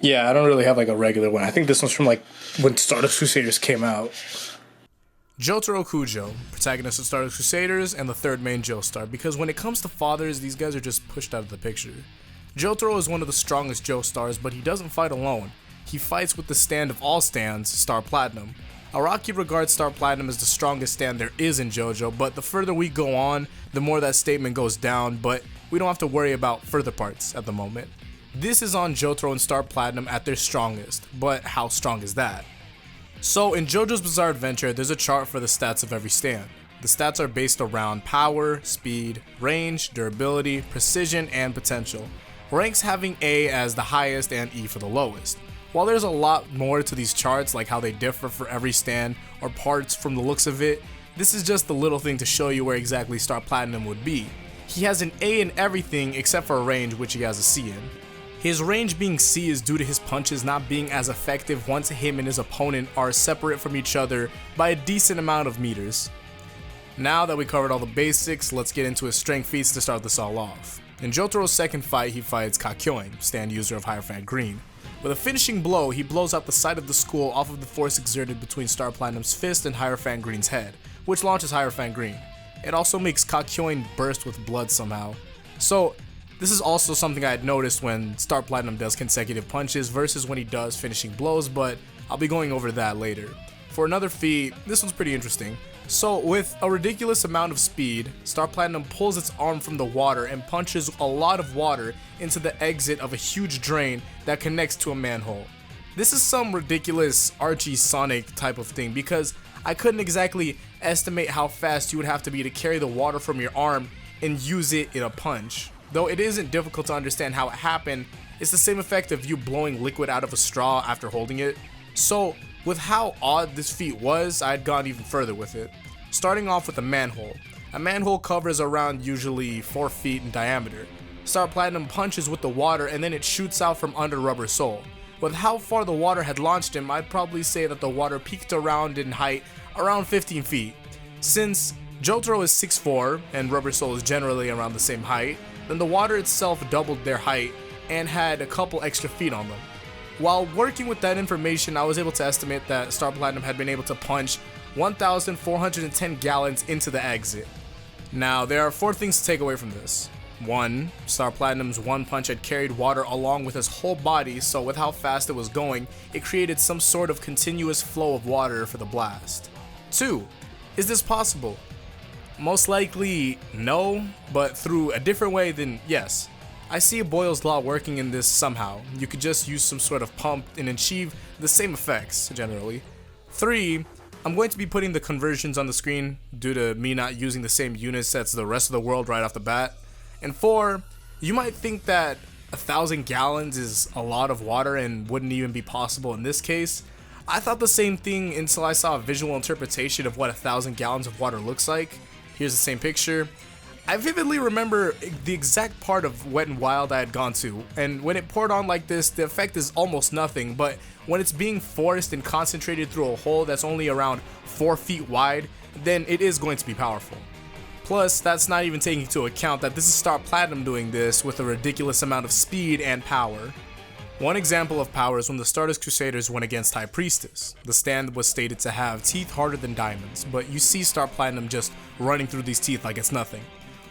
Yeah, I don't really have like a regular one. I think this one's from like when Stardust Crusaders came out. Jotaro Kujo, protagonist of Stardust Crusaders and the third main Joestar, because when it comes to fathers, these guys are just pushed out of the picture. Jotaro is one of the strongest Joestars, but he doesn't fight alone. He fights with the stand of all stands, Star Platinum. Araki regards Star Platinum as the strongest stand there is in JoJo, but the further we go on, the more that statement goes down, but we don't have to worry about further parts at the moment. This is on Jotaro and Star Platinum at their strongest, but how strong is that? So in JoJo's Bizarre Adventure, there's a chart for the stats of every stand. The stats are based around power, speed, range, durability, precision, and potential. Ranks having A as the highest and E for the lowest. While there's a lot more to these charts, like how they differ for every stand or parts from the looks of it, this is just the little thing to show you where exactly Star Platinum would be. He has an A in everything except for range, which he has a C in. His range being C is due to his punches not being as effective once him and his opponent are separate from each other by a decent amount of meters. Now that we covered all the basics, let's get into his strength feats to start this all off. In Jotaro's second fight, he fights Kakyoin, stand user of Hierophant Green. With a finishing blow, he blows out the side of the skull off of the force exerted between Star Platinum's fist and Hierophant Green's head, which launches Hierophant Green. It also makes Kakyoin burst with blood somehow. So, this is also something I had noticed when Star Platinum does consecutive punches versus when he does finishing blows, but I'll be going over that later. For another feat, this one's pretty interesting. So with a ridiculous amount of speed, Star Platinum pulls its arm from the water and punches a lot of water into the exit of a huge drain that connects to a manhole. This is some ridiculous Archie Sonic type of thing because I couldn't exactly estimate how fast you would have to be to carry the water from your arm and use it in a punch. Though it isn't difficult to understand how it happened, it's the same effect of you blowing liquid out of a straw after holding it. So, with how odd this feat was, I had gone even further with it. Starting off with a manhole. A manhole covers around usually 4 feet in diameter. Star Platinum punches with the water and then it shoots out from under Rubber Soul. With how far the water had launched him, I'd probably say that the water peaked around in height around 15 feet. Since Jotaro is 6'4", and Rubber Soul is generally around the same height, then the water itself doubled their height and had a couple extra feet on them. While working with that information, I was able to estimate that Star Platinum had been able to punch 1,410 gallons into the exit. Now, there are 4 things to take away from this. 1. Star Platinum's one punch had carried water along with his whole body, so with how fast it was going, it created some sort of continuous flow of water for the blast. 2. Is this possible? Most likely, no, but through a different way than yes. I see Boyle's Law working in this somehow. You could just use some sort of pump and achieve the same effects, generally. 3. I'm going to be putting the conversions on the screen due to me not using the same units as the rest of the world right off the bat. And 4, you might think that 1,000 gallons is a lot of water and wouldn't even be possible in this case. I thought the same thing until I saw a visual interpretation of what 1,000 gallons of water looks like. Here's the same picture. I vividly remember the exact part of Wet n Wild I had gone to, and when it poured on like this, the effect is almost nothing, but when it's being forced and concentrated through a hole that's only around 4 feet wide, then it is going to be powerful. Plus, that's not even taking into account that this is Star Platinum doing this with a ridiculous amount of speed and power. One example of power is when the Stardust Crusaders went against High Priestess. The stand was stated to have teeth harder than diamonds, but you see Star Platinum just running through these teeth like it's nothing.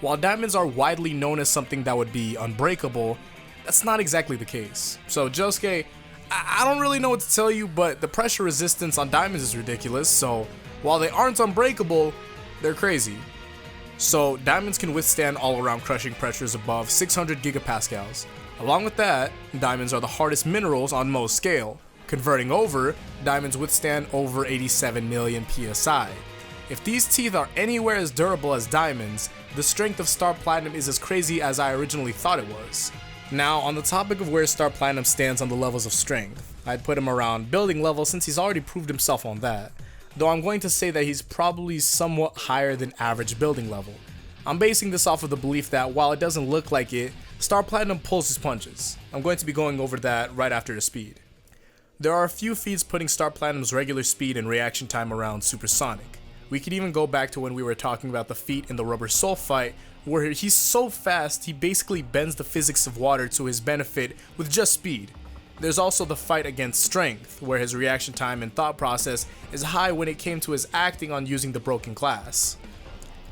While diamonds are widely known as something that would be unbreakable, that's not exactly the case. So Josuke, I don't really know what to tell you, but the pressure resistance on diamonds is ridiculous, so while they aren't unbreakable, they're crazy. So diamonds can withstand all around crushing pressures above 600 gigapascals. Along with that, diamonds are the hardest minerals on Mohs scale. Converting over, diamonds withstand over 87 million psi. If these teeth are anywhere as durable as diamonds, the strength of Star Platinum is as crazy as I originally thought it was. Now, on the topic of where Star Platinum stands on the levels of strength, I'd put him around building level since he's already proved himself on that, though I'm going to say that he's probably somewhat higher than average building level. I'm basing this off of the belief that while it doesn't look like it, Star Platinum pulls his punches. I'm going to be going over that right after the speed. There are a few feats putting Star Platinum's regular speed and reaction time around supersonic. We could even go back to when we were talking about the feat in the Rubber Soul fight, where he's so fast he basically bends the physics of water to his benefit with just speed. There's also the fight against strength, where his reaction time and thought process is high when it came to his acting on using the broken glass.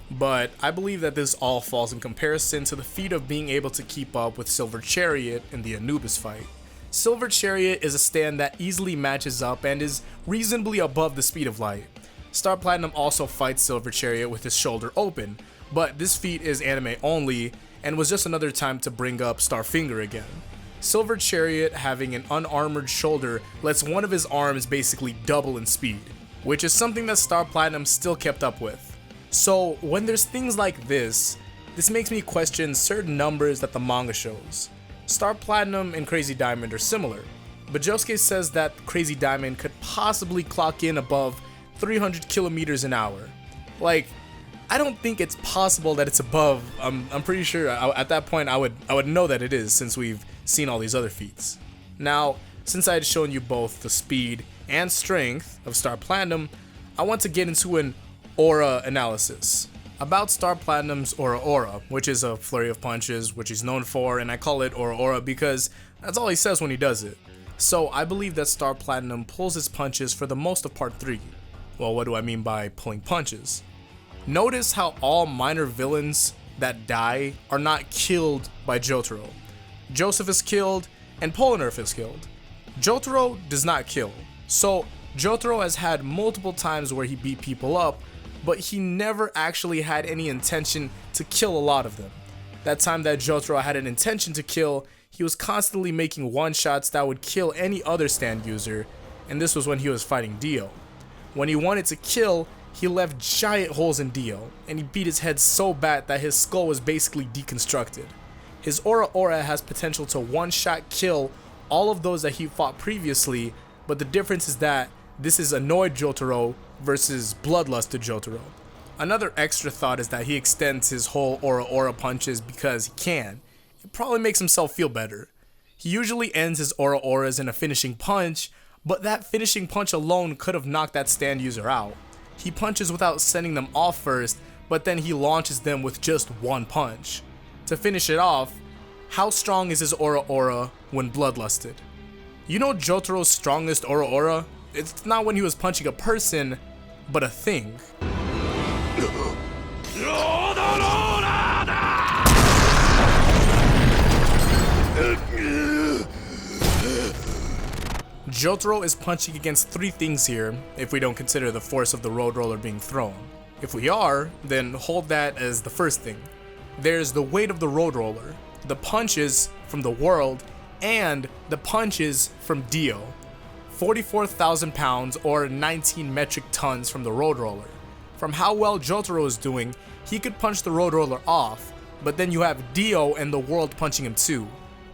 But I believe that this all falls in comparison to the feat of being able to keep up with Silver Chariot in the Anubis fight. Silver Chariot is a stand that easily matches up and is reasonably above the speed of light. Star Platinum also fights Silver Chariot with his shoulder open, but this feat is anime only and was just another time to bring up Starfinger again. Silver Chariot having an unarmored shoulder lets one of his arms basically double in speed, which is something that Star Platinum still kept up with. So when there's things like this makes me question certain numbers that the manga shows. Star Platinum and Crazy Diamond are similar, but Josuke says that Crazy Diamond could possibly clock in above 300 kilometers an hour. Like, I don't think it's possible that it's above. I'm pretty sure at that point I would know that it is, since we've seen all these other feats. Now, since I had shown you both the speed and strength of Star Platinum, I want to get into an aura analysis. About Star Platinum's aura, which is a flurry of punches, which he's known for, and I call it aura because that's all he says when he does it. So I believe that Star Platinum pulls his punches for the most of part 3. Well, what do I mean by pulling punches? Notice how all minor villains that die are not killed by Jotaro. Joseph is killed, and Polnareff is killed. Jotaro does not kill. So Jotaro has had multiple times where he beat people up, but he never actually had any intention to kill a lot of them. That time that Jotaro had an intention to kill, he was constantly making one-shots that would kill any other stand user, and this was when he was fighting Dio. When he wanted to kill, he left giant holes in Dio, and he beat his head so bad that his skull was basically deconstructed. His aura has potential to one-shot kill all of those that he fought previously, but the difference is that this is annoyed Jotaro versus bloodlusted Jotaro. Another extra thought is that he extends his whole aura punches because he can. It probably makes himself feel better. He usually ends his auras in a finishing punch, but that finishing punch alone could have knocked that stand user out. He punches without sending them off first, but then he launches them with just one punch. To finish it off, how strong is his aura when bloodlusted? You know Jotaro's strongest aura? It's not when he was punching a person, but a thing. Jotaro is punching against 3 things here, if we don't consider the force of the road roller being thrown. If we are, then hold that as the first thing. There's the weight of the road roller, the punches from the world, and the punches from Dio. 44,000 pounds or 19 metric tons from the road roller. From how well Jotaro is doing, he could punch the road roller off, but then you have Dio and the world punching him too.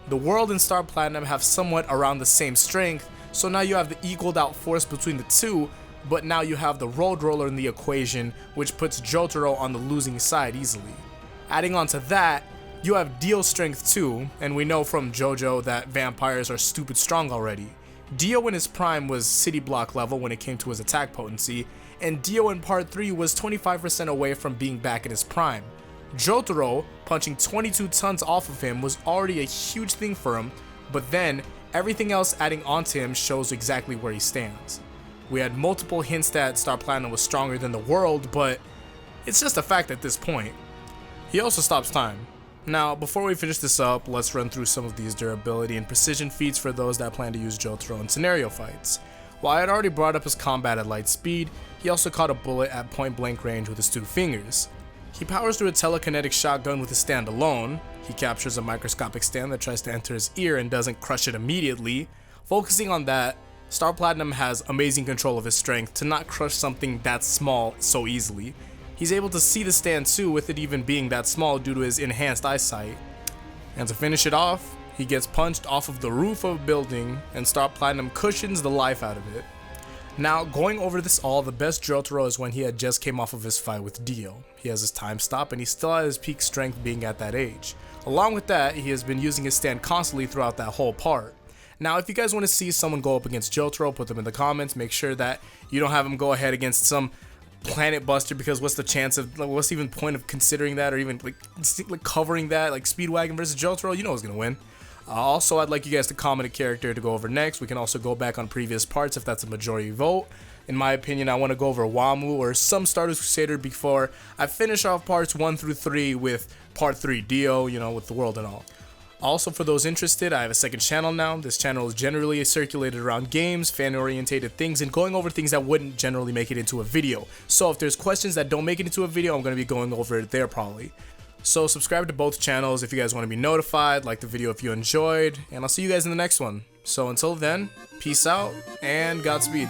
The world and Star Platinum have somewhat around the same strength, so now you have the equaled out force between the two, but now you have the road roller in the equation, which puts Jotaro on the losing side easily. Adding on to that, you have Dio's strength too, and we know from JoJo that vampires are stupid strong already. Dio in his prime was city block level when it came to his attack potency, and Dio in part 3 was 25% away from being back in his prime. Jotaro punching 22 tons off of him was already a huge thing for him, but then everything else adding onto him shows exactly where he stands. We had multiple hints that Star Platinum was stronger than the world, but it's just a fact at this point. He also stops time. Now, before we finish this up, let's run through some of these durability and precision feats for those that plan to use Jotaro in scenario fights. While I had already brought up his combat at light speed, he also caught a bullet at point blank range with his 2 fingers. He powers through a telekinetic shotgun with his stand alone. He captures a microscopic stand that tries to enter his ear and doesn't crush it immediately. Focusing on that, Star Platinum has amazing control of his strength to not crush something that small so easily. He's able to see the stand too, with it even being that small due to his enhanced eyesight. And to finish it off, he gets punched off of the roof of a building and Star Platinum cushions the life out of it. Now, going over this all, the best Jotaro is when he had just came off of his fight with Dio. He has his time stop and he's still at his peak strength being at that age. Along with that, he has been using his stand constantly throughout that whole part. Now, if you guys want to see someone go up against Jotaro, put them in the comments. Make sure that you don't have him go ahead against some planet buster, because what's the chance of, like, what's even point of considering that, or even like covering that, like Speedwagon versus Jotaro? You know who's gonna win. Also, I'd like you guys to comment a character to go over next. We can also go back on previous parts if that's a majority vote. In my opinion, I want to go over Wamu or some Stardust Crusader before I finish off parts 1 through 3 with part 3, Dio, you know, with the world and all. Also, for those interested, I have a second channel now. This channel is generally circulated around games, fan-orientated things, and going over things that wouldn't generally make it into a video. So if there's questions that don't make it into a video, I'm going to be going over it there probably. So subscribe to both channels if you guys want to be notified, like the video if you enjoyed, and I'll see you guys in the next one. So until then, peace out, and Godspeed.